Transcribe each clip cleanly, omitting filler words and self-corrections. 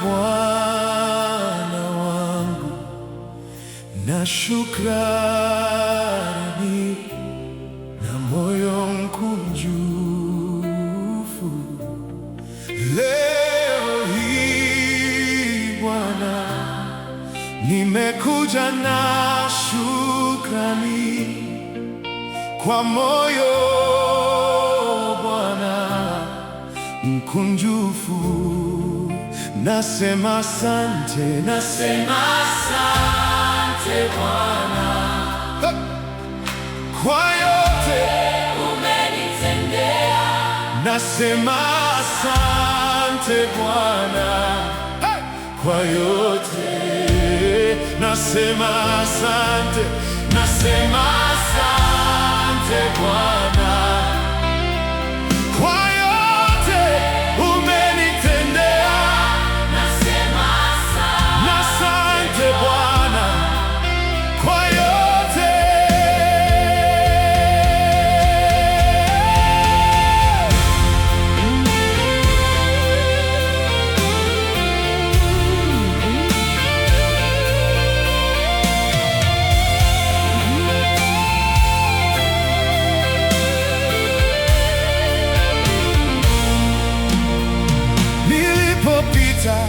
Bwana wangu na shukrani na moyo mkunjufu. Leo hii Bwana, nimekuja na shukrani kwa moyo Bwana mkunjufu. Nasema asante, nasema asante Bwana kwa yote umenitendea. Nasema asante Bwana kwa yote. Nasema asante, nasema asante Bwana kwa yote umenitendea. Nasema asante Bwana kwa yote. Nilipopita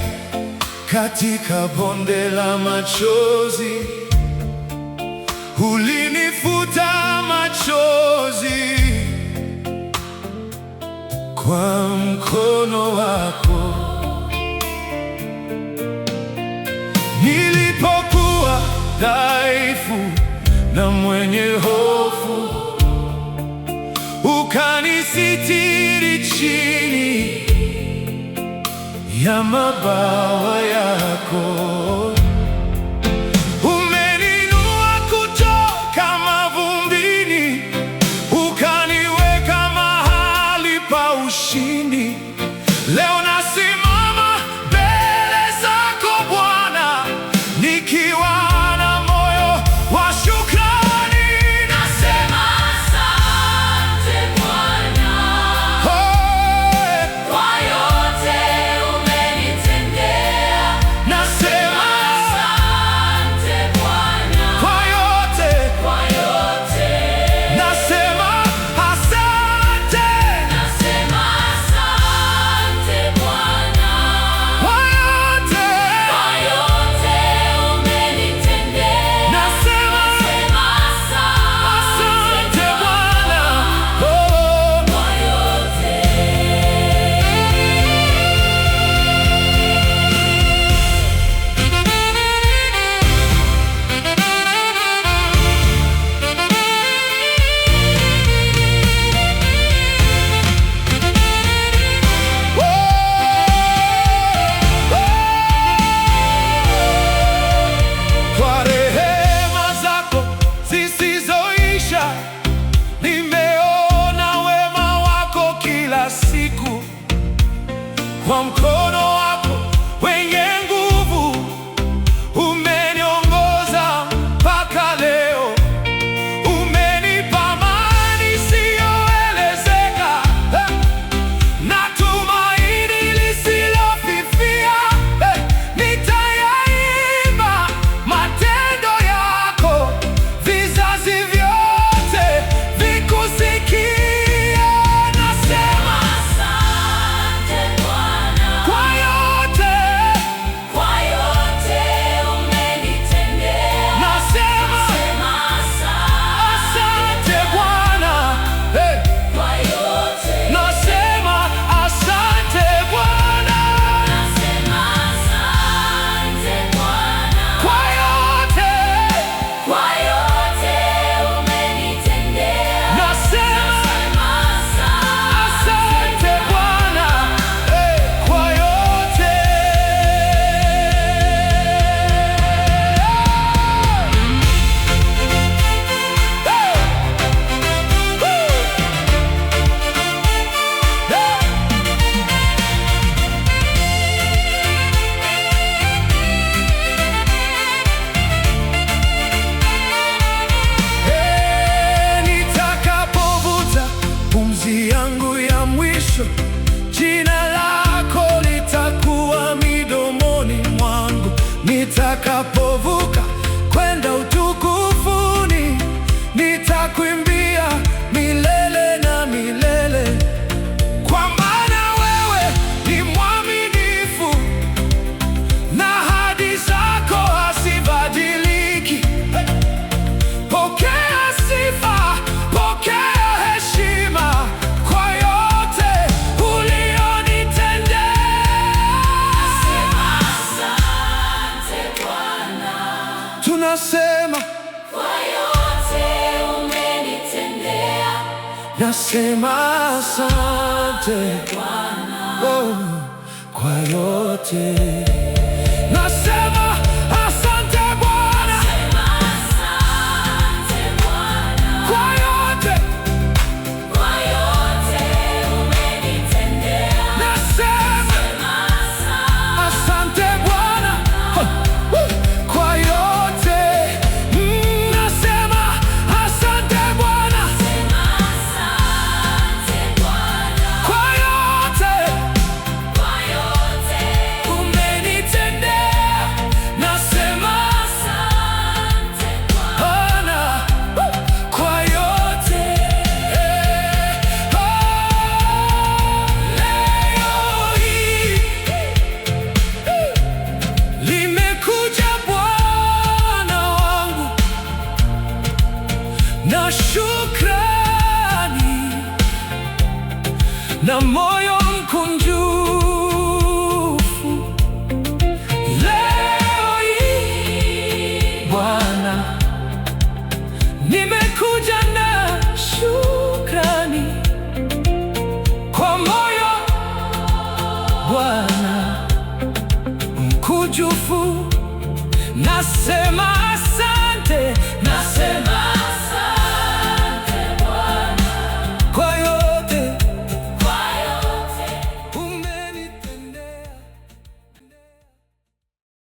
katika bonde la machozi, ulinifuta machozi kwa mkono wako. Nilipokuwa dhaifu na mwenye hofu, ukanisitiri chini ya mabawa yako. Umeninua kutoka mavumbini, ukaniweka mahali pa ushindi. Leo nasimama mbele zako Bwana, nikiwa na moyo wa shukrani. Nasema asante Bwana kwa yote umenitendea. Nasema nasema asante oh, kwa yote. Nasema asante Bwana kwa yote umenitendea. Nasema asante Bwana kwa yote. Nasema asante Bwana kwa yote umenitendea. Nasema asante Bwana kwa yote. Leo hii limekuja Bwana wangu na shukrani na moyo mkunjufu. Leo hii Bwana, nimekuja na shukrani kwa moyo Bwana mkunjufu. Nasema asante, nasema